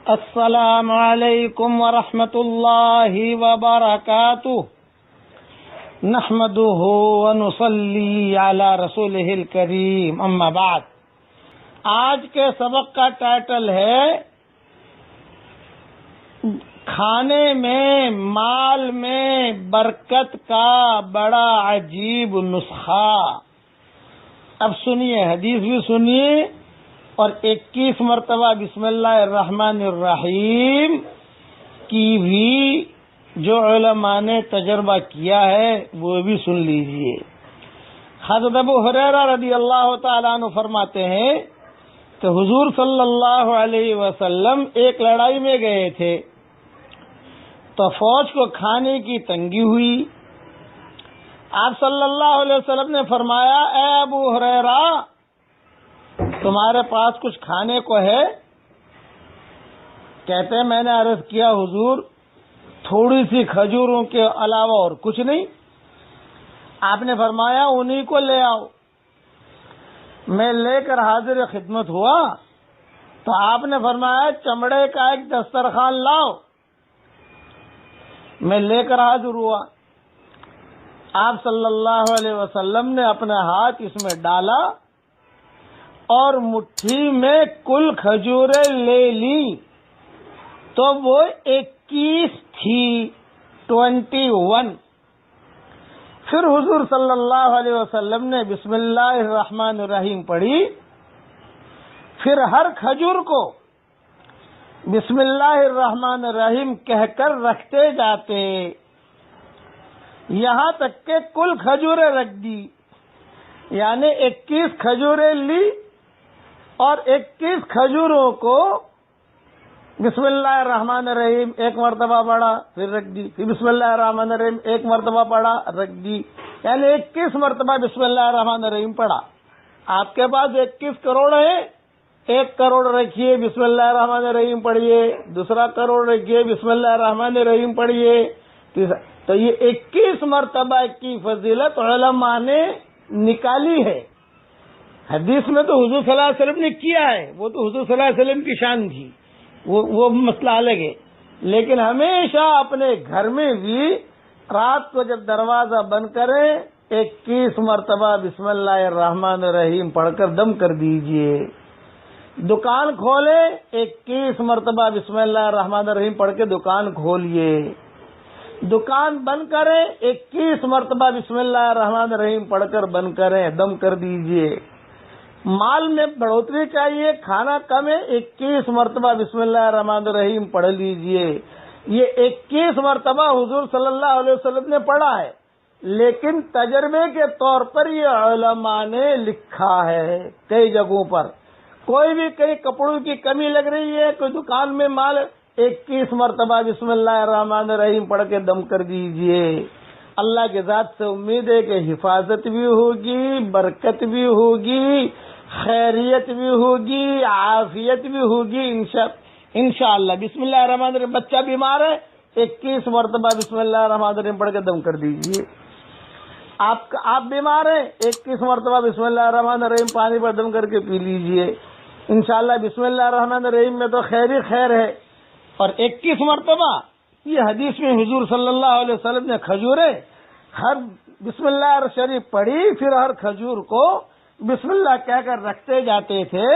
السلام علیکم ورحمۃ اللہ وبرکاتہ نحمده ونصلی علی رسولہ الکریم اما بعد۔ آج کے سبق کا ٹائٹل ہے کھانے میں مال میں برکت کا بڑا عجیب نسخہ۔ اب سنیے، حدیث بھی سنیے اور 21 مرتبہ بسم اللہ الرحمن الرحیم کی بھی جو علماء نے تجربہ کیا ہے وہ بھی سن لیجئے۔ حضرت ابو ہریرہ رضی اللہ تعالیٰ عنہ فرماتے ہیں کہ حضور صلی اللہ علیہ وسلم ایک لڑائی میں گئے تھے تو فوج کو کھانے کی تنگی ہوئی۔ آپ صلی اللہ علیہ وسلم نے فرمایا، اے ابو ہریرہ، تمہارے پاس کچھ کھانے کو ہے؟ کہتے ہیں میں نے عرض کیا حضور تھوڑی سی کھجوروں کے علاوہ اور کچھ نہیں۔ آپ نے فرمایا انہی کو لے آؤ۔ میں لے کر حاضر خدمت ہوا تو آپ نے فرمایا چمڑے کا ایک دسترخوان لاؤ۔ میں لے کر حاضر ہوا۔ آپ صلی اللہ علیہ وسلم نے اپنا ہاتھ اس میں ڈالا اور مٹھی میں کل کھجوریں لے لی تو وہ 21 تھی، 21۔ پھر حضور صلی اللہ علیہ وسلم نے بسم اللہ الرحمن الرحیم پڑھی، پھر ہر کھجور کو بسم اللہ الرحمن الرحیم کہہ کر رکھتے جاتے، یہاں تک کہ کل کھجوریں رکھ دی، یعنی 21 کھجوریں لی اور 21 کھجوروں کو بسم اللہ الرحمن الرحیم ایک مرتبہ پڑھا پھر رکھ دی، پھر بسم اللہ الرحمن الرحیم ایک مرتبہ پڑھا رکھ دی، یعنی 21 مرتبہ بسم اللہ الرحمن الرحیم پڑھا۔ آپ کے پاس 21 کروڑ ہے، 1 کروڑ رکھیے بسم اللہ الرحمن الرحیم پڑھیے، دوسرا کروڑ رکھیے بسم اللہ الرحمن الرحیم پڑھیے، تو یہ 21 مرتبہ کی فضیلت علماء نے نکالی ہے۔ حدیث میں تو حضور صلی اللہ علیہ وسلم نے کیا ہے، وہ تو حضور صلی اللہ علیہ وسلم کی شان تھی، وہ مسئلہ الگ ہے، لیکن ہمیشہ اپنے گھر میں بھی رات کو جب دروازہ بند کریں 21 مرتبہ بسم اللہ الرحمن الرحیم پڑھ کر دم کر دیجئے۔ دکان کھولے 21 مرتبہ بسم اللہ الرحمن الرحیم پڑھ کے دکان کھولیے۔ دکان بند کریں 21 مرتبہ بسم اللہ الرحمن الرحیم پڑھ کر بند کریں، دم کر دیجئے۔ مال میں بڑھوتری چاہیے، کھانا کم ہے، 21 مرتبہ بسم اللہ الرحمن الرحیم پڑھ لیجئے۔ یہ 21 مرتبہ حضور صلی اللہ علیہ وسلم نے پڑھا ہے، لیکن تجربے کے طور پر یہ علماء نے لکھا ہے کئی جگہوں پر۔ کوئی بھی کہیں کپڑوں کی کمی لگ رہی ہے، کوئی دکان میں مال 21 مرتبہ بسم اللہ الرحمن الرحیم پڑھ کے دم کر دیجئے۔ اللہ کے ذات سے امید ہے کہ حفاظت بھی ہوگی، برکت بھی ہوگی، خیریت بھی ہوگی، عافیت بھی ہوگی انشاءاللہ۔ بسم اللہ الرحمن الرحیم، بچہ بیمار ہے 21 مرتبہ بسم اللہ الرحمن الرحیم پڑھ کے دم کر دیجئے۔ آپ بیمار ہیں 21 مرتبہ بسم اللہ الرحمن الرحیم پانی پر دم کر کے پی لیجئے۔ انشاءاللہ بسم اللہ الرحمن الرحیم میں تو خیر ہی خیر ہے۔ اور 21 مرتبہ یہ حدیث میں حضور صلی اللہ علیہ وسلم نے کھجوریں ہر بسم اللہ شریف پڑھی، پھر ہر کھجور کو بسم اللہ کہہ کر رکھتے جاتے تھے۔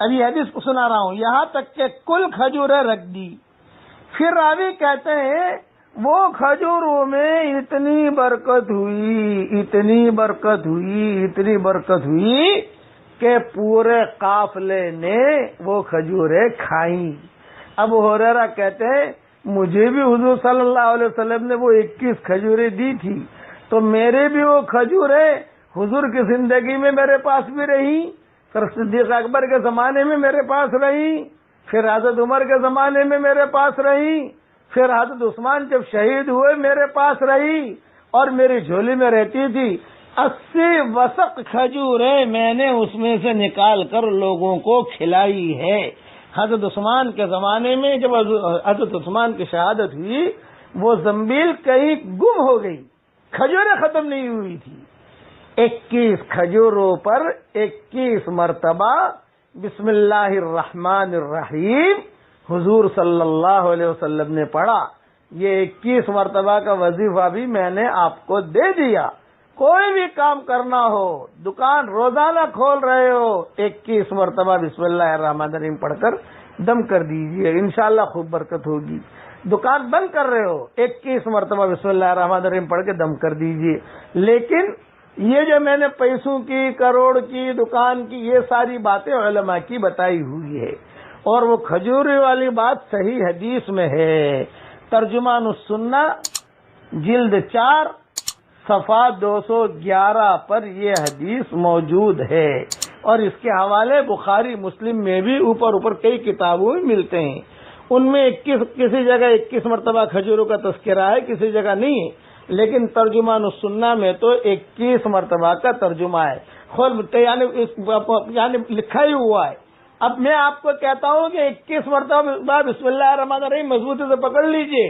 ابھی حدیث کو سنا رہا ہوں، یہاں تک کہ کل کھجوریں رکھ دی۔ پھر راوی کہتے ہیں وہ کھجوروں میں اتنی برکت ہوئی، اتنی برکت ہوئی، اتنی برکت ہوئی کہ پورے قافلے نے وہ کھجوریں کھائیں۔ ابو ہریرہ کہتے ہیں مجھے بھی حضور صلی اللہ علیہ وسلم نے وہ 21 کھجوریں دی تھی، تو میرے بھی وہ کھجوریں حضور کی زندگی میں میرے پاس بھی رہی، پھر صدیق اکبر کے زمانے میں میرے پاس رہی، پھر حضرت عمر کے زمانے میں میرے پاس رہی، پھر حضرت عثمان جب شہید ہوئے میرے پاس رہی اور میری جھولی میں رہتی تھی۔ 80 وسق کھجوریں میں نے اس میں سے نکال کر لوگوں کو کھلائی ہے۔ حضرت عثمان کے زمانے میں جب حضرت عثمان کی شہادت ہوئی وہ زنبیل کہیں گم ہو گئی، کھجوریں ختم نہیں ہوئی تھی۔ 21 کھجوروں پر 21 مرتبہ بسم اللہ الرحمن الرحیم حضور صلی اللہ علیہ وسلم نے پڑھا. یہ 21 مرتبہ کا وظیفہ بھی میں نے آپ کو دے دیا. کوئی بھی کام کرنا ہو، دکان روزانہ کھول رہے ہو، 21 مرتبہ بسم اللہ الرحمن الرحیم پڑھ کر دم کر دیجئے، انشاءاللہ خوب برکت ہوگی. دکان بند کر رہے ہو، 21 مرتبہ بسم اللہ الرحمن الرحیم پڑھ کے دم کر دیجئے. لیکن یہ جو میں نے پیسوں کی، کروڑ کی، دکان کی، یہ ساری باتیں علماء کی بتائی ہوئی ہے، اور وہ کھجوری والی بات صحیح حدیث میں ہے. ترجمان السنہ جلد 4 صفحہ 211 پر یہ حدیث موجود ہے، اور اس کے حوالے بخاری مسلم میں بھی اوپر کئی کتابوں میں ملتے ہیں. ان میں کسی جگہ 21 مرتبہ کھجوروں کا تذکرہ ہے، کسی جگہ نہیں ہے، لیکن ترجمان السنہ میں تو 21 مرتبہ کا ترجمہ ہے، خود یعنی لکھا ہی ہوا ہے. اب میں آپ کو کہتا ہوں کہ 21 مرتبہ بسم اللہ الرحمن الرحیم مضبوطی سے پکڑ لیجئے،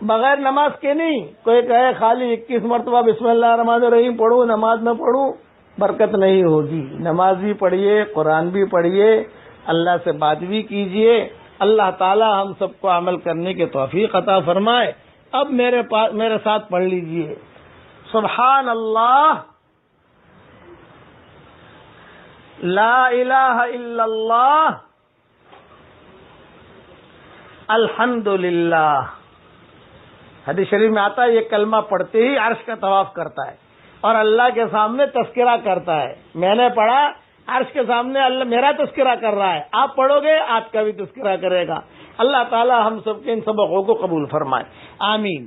بغیر نماز کے نہیں. کوئی کہے خالی 21 مرتبہ بسم اللہ الرحمن الرحیم پڑھوں، نماز نہ پڑھوں، برکت نہیں ہوگی. نماز بھی پڑھیے، قرآن بھی پڑھیے، اللہ سے بات بھی کیجئے. اللہ تعالی ہم سب کو عمل کرنے کی توفیق عطا فرمائے. اب میرے ساتھ پڑھ لیجئے. سبحان اللہ، لا الہ الا اللہ، الحمد للہ. حدیث شریف میں آتا ہے یہ کلمہ پڑھتے ہی عرش کا طواف کرتا ہے اور اللہ کے سامنے تذکرہ کرتا ہے. میں نے پڑھا، عرش کے سامنے اللہ میرا تذکرہ کر رہا ہے، آپ پڑھو گے آپ کا بھی تذکرہ کرے گا. اللہ تعالی ہم سب کے ان سبقوں کو قبول فرمائے، آمین.